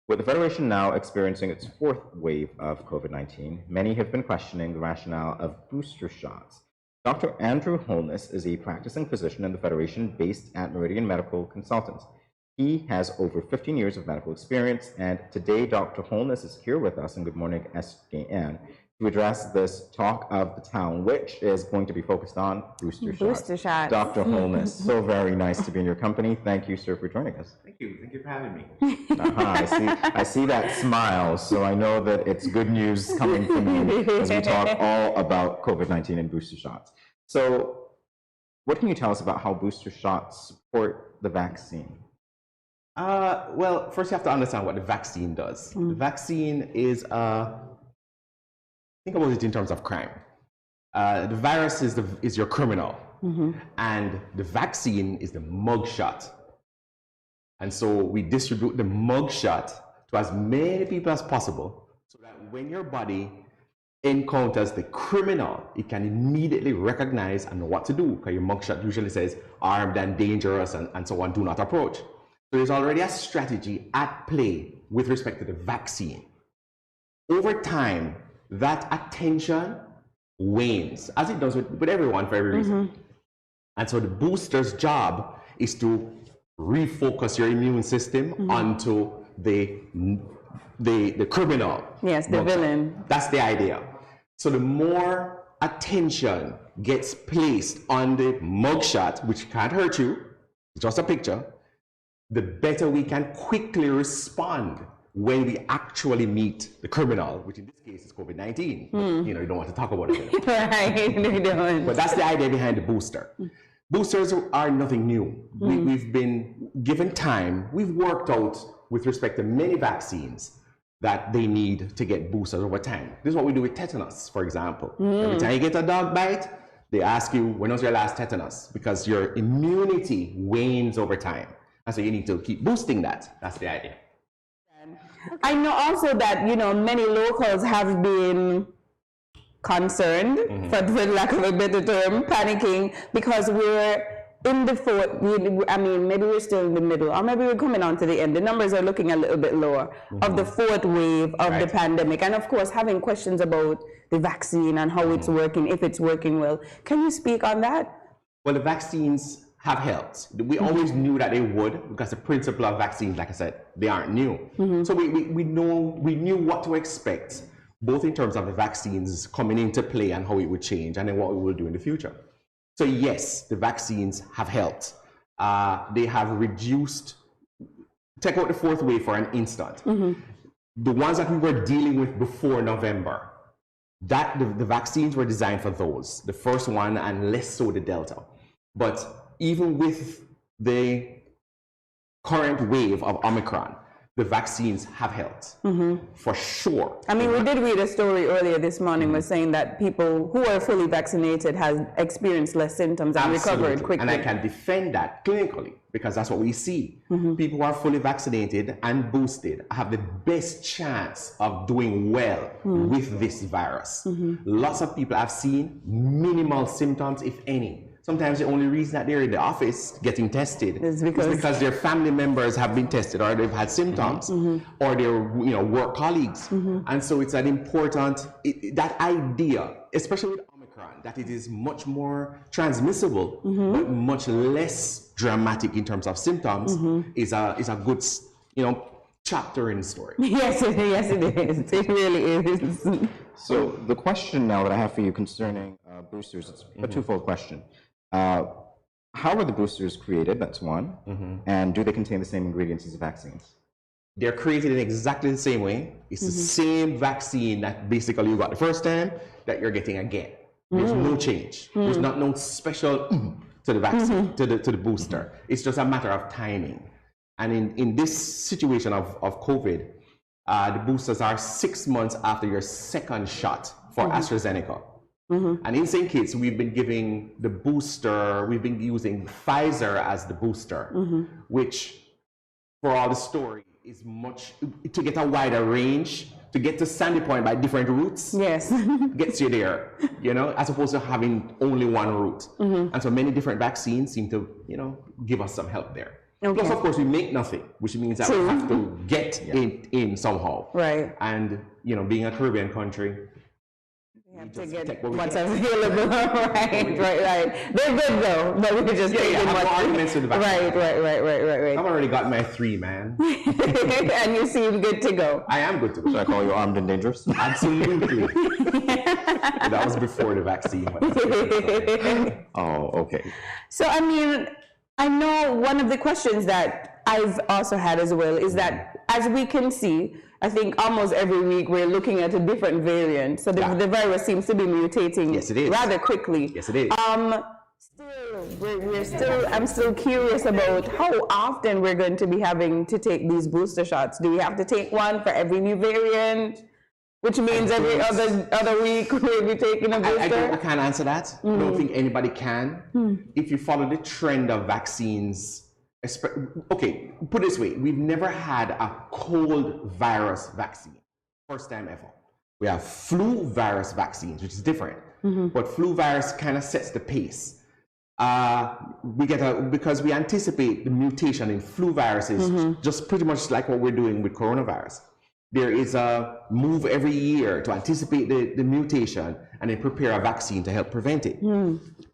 With the Federation now experiencing its fourth wave of COVID-19, many have been questioning the rationale of booster shots. Dr. Andrew Holness is a practicing physician in the Federation based at Meridian Medical Consultants. He has over 15 years of medical experience, and today Dr. Holness is here with us in Good Morning SKN to address this talk of the town, which is going to be focused on booster shots. Dr. Holness, so very nice to be in your company. Thank you, sir, for joining us. Thank you. Thank you for having me. I see that smile, so I know that it's good news coming from you as we talk all about COVID-19 and booster shots. So what can you tell us about how booster shots support the vaccine? Well, first you have to understand what the vaccine does. The vaccine is, think about it in terms of crime. The virus is your criminal, and the vaccine is the mugshot. And so we distribute the mugshot to as many people as possible so that when your body encounters the criminal, it can immediately recognize and know what to do, because your mugshot usually says armed and dangerous and so on, do not approach. So there's already a strategy at play with respect to the vaccine. Over time, that attention wanes, as it does with everyone for every reason. And so the booster's job is to refocus your immune system onto the criminal. Yes, the villain. That's the idea. So the more attention gets placed on the mugshot, which can't hurt you, it's just a picture, the better we can quickly respond when we actually meet the criminal, which in this case is COVID-19. You know, you don't want to talk about it anymore. Right, we don't. But that's the idea behind the booster. Boosters are nothing new. We've been given time. We've worked out with respect to many vaccines that they need to get boosters over time. This is what we do with tetanus, for example. Every time you get a dog bite, they ask you, when was your last tetanus? Because your immunity wanes over time. And so you need to keep boosting that. That's the idea. I know also that, you know, many locals have been concerned, for lack of a better term, panicking, because we're in the fourth, I mean, maybe we're still in the middle, or maybe we're coming on to the end. The numbers are looking a little bit lower of the fourth wave of the pandemic. And of course, having questions about the vaccine and how it's working, if it's working well. Can you speak on that? Well, the vaccines have helped. We always knew that they would, because the principle of vaccines, like I said, they aren't new. So we knew what to expect, both in terms of the vaccines coming into play and how it would change, and then what we will do in the future. So yes, the vaccines have helped. They have reduced, take out the fourth wave for an instant. The ones that we were dealing with before November, the vaccines were designed for those, the first one and less so the Delta. But even with the current wave of Omicron, the vaccines have helped, for sure. I mean, we did read a story earlier this morning was saying that people who are fully vaccinated have experienced less symptoms and recovered quickly. And I can defend that clinically, because that's what we see. People who are fully vaccinated and boosted have the best chance of doing well with this virus. Lots of people I've seen minimal symptoms, if any. Sometimes the only reason that they're in the office getting tested is because their family members have been tested, or they've had symptoms, or their work colleagues. And so it's an important, that idea, especially with Omicron, that it is much more transmissible, but much less dramatic in terms of symptoms, is a good, chapter in the story. Yes, it is. It really is. So the question now that I have for you concerning boosters, it's a twofold question. How were the boosters created? That's one. And do they contain the same ingredients as the vaccines? They're created in exactly the same way. It's the same vaccine that basically you got the first time that you're getting again. There's no change. There's not no special to the vaccine, to the booster. It's just a matter of timing. And in this situation of COVID, the boosters are 6 months after your second shot for AstraZeneca. And in St. Kitts, we've been giving the booster, we've been using Pfizer as the booster, which, for all the story, is much, to get a wider range, to get to Sandy Point by different routes, gets you there, as opposed to having only one route. And so many different vaccines seem to, give us some help there. Okay. Plus, of course, we make nothing, which means that we have to get it in somehow. Right. And, you know, being a Caribbean country, we have to get what's available. right. They're good though, but we're just taking what's arguments with the vaccine. Right. I've already got my 3, man. And you seem good to go. I am good to go. Should I call you armed and dangerous? Absolutely. That was before the vaccine. Oh, okay. So, I mean, I know one of the questions that I've also had as well is that, as we can see, I think almost every week we're looking at a different variant. So the virus seems to be mutating rather quickly. Yes, it is. I'm still curious about how often we're going to be having to take these booster shots. Do we have to take one for every new variant? Which means every other week we'll be taking a booster? I can't answer that. I don't think anybody can. If you follow the trend of vaccines, okay, put it this way, we've never had a cold virus vaccine. First time ever. We have flu virus vaccines, which is different. But flu virus kind of sets the pace. Because we anticipate the mutation in flu viruses, just pretty much like what we're doing with coronavirus. There is a move every year to anticipate the mutation and then prepare a vaccine to help prevent it.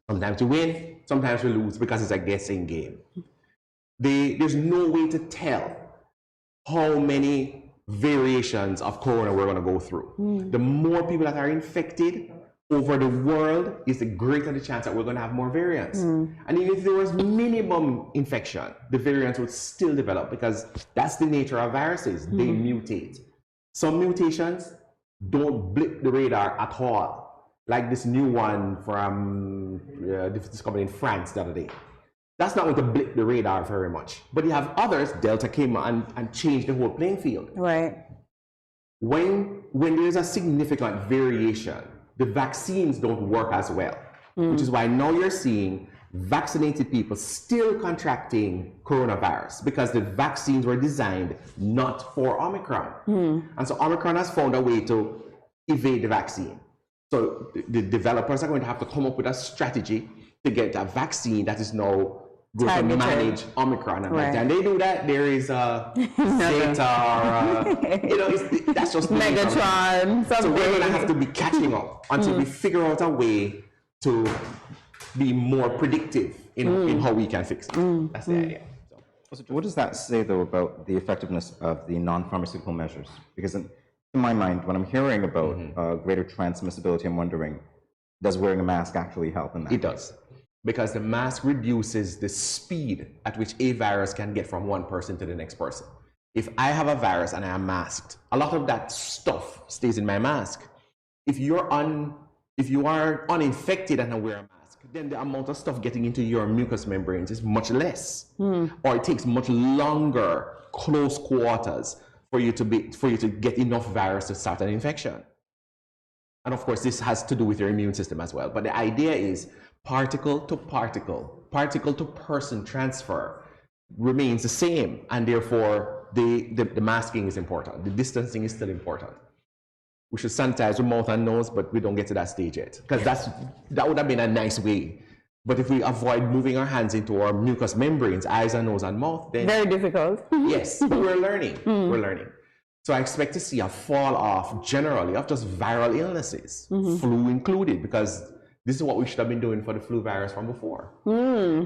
Sometimes we win, sometimes we lose because it's a guessing game. There's no way to tell how many variations of corona we're going to go through. The more people that are infected over the world is the greater the chance that we're going to have more variants. And even if there was minimum infection, the variants would still develop because that's the nature of viruses. They mutate. Some mutations don't blip the radar at all, like this new one from discovered in France the other day. That's not going to blip the radar very much. But you have others, Delta came and changed the whole playing field. Right. When there's a significant variation, the vaccines don't work as well, which is why now you're seeing vaccinated people still contracting coronavirus because the vaccines were designed not for Omicron. And so Omicron has found a way to evade the vaccine. So the developers are going to have to come up with a strategy to get a vaccine that is now going to manage Omicron. And they do that, there is a Zeta or that's just Megatron. So we're going to have to be catching up until we figure out a way to be more predictive in how we can fix it. That's the idea. So what does that say, though, about the effectiveness of the non-pharmaceutical measures? Because in my mind, when I'm hearing about greater transmissibility, I'm wondering, does wearing a mask actually help in that? It does. Because the mask reduces the speed at which a virus can get from one person to the next person. If I have a virus and I am masked, a lot of that stuff stays in my mask. If you are uninfected and I wear a mask, then the amount of stuff getting into your mucous membranes is much less, or it takes much longer, close quarters, for you to get enough virus to start an infection. And of course, this has to do with your immune system as well. But the idea is particle to person transfer remains the same, and therefore the masking is important. The distancing is still important. We should sanitize our mouth and nose, but we don't get to that stage yet, because that would have been a nice way. But if we avoid moving our hands into our mucous membranes, eyes and nose and mouth, then very difficult. Yes, but we're learning. We're learning. So I expect to see a fall off generally of just viral illnesses, flu included, because this is what we should have been doing for the flu virus from before.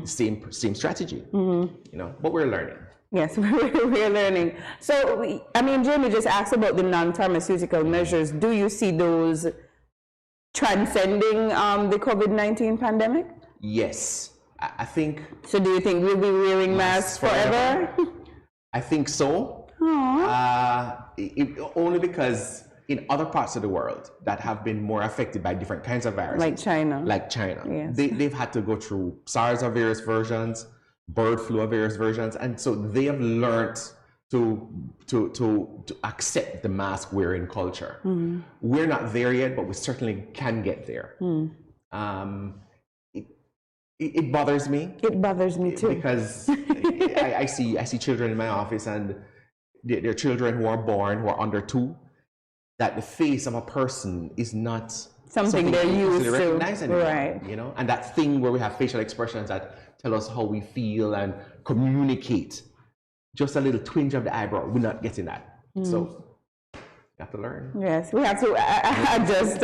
Same strategy, but we're learning. Yes, we're learning. So, Jamie just asked about the non-pharmaceutical measures. Do you see those transcending the COVID-19 pandemic? Yes, I think. So do you think we'll be wearing masks forever? I think so. Only because in other parts of the world that have been more affected by different kinds of viruses. Like China. Yes. They've had to go through SARS of various versions, bird flu of various versions, and so they have learned to accept the mask wearing culture. We're not there yet, but we certainly can get there. It bothers me. It bothers me too. Because I see children in my office, and they're children who are under 2, that the face of a person is not something they're used to recognize anymore, right? And that thing where we have facial expressions that tell us how we feel and communicate. Just a little twinge of the eyebrow, we're not getting that. So you have to learn. Yes, we have to adjust.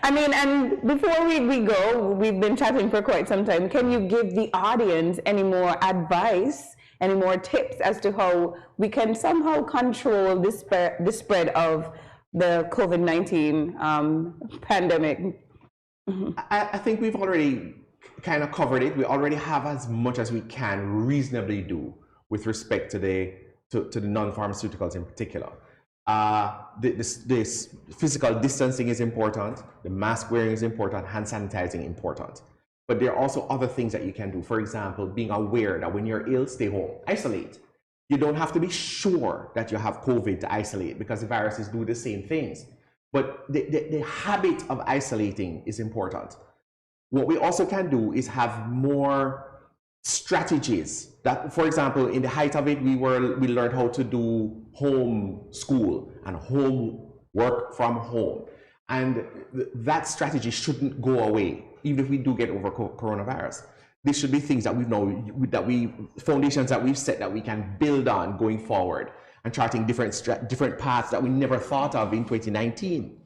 I mean, and before we go, we've been chatting for quite some time. Can you give the audience any more advice, any more tips as to how we can somehow control the spread of the COVID-19 pandemic? I think we've already kind of covered it. We already have as much as we can reasonably do with respect to the non-pharmaceuticals in particular. This physical distancing is important, the mask wearing is important, hand sanitizing important. But there are also other things that you can do. For example, being aware that when you're ill, stay home, isolate. You don't have to be sure that you have COVID to isolate because the viruses do the same things. But the habit of isolating is important. What we also can do is have more strategies. That, for example, in the height of it, we learned how to do home school and home work from home. And that strategy shouldn't go away, even if we do get over coronavirus. These should be things that foundations that we've set that we can build on going forward and charting different paths that we never thought of in 2019.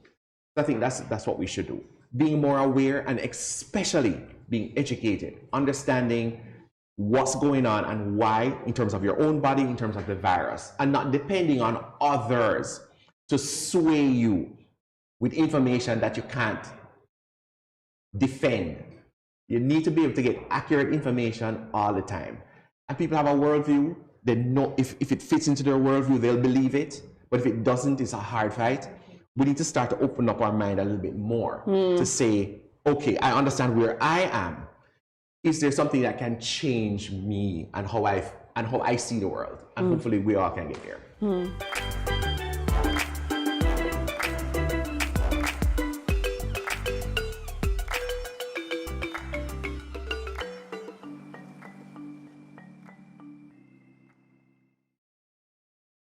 I think that's what we should do. Being more aware and especially being educated, understanding what's going on and why in terms of your own body, in terms of the virus, and not depending on others to sway you with information that you can't defend. You need to be able to get accurate information all the time. And people have a worldview. They know if it fits into their worldview, they'll believe it. But if it doesn't, it's a hard fight. We need to start to open up our mind a little bit more to say, okay, I understand where I am. Is there something that can change me and how I see the world? And hopefully we all can get there.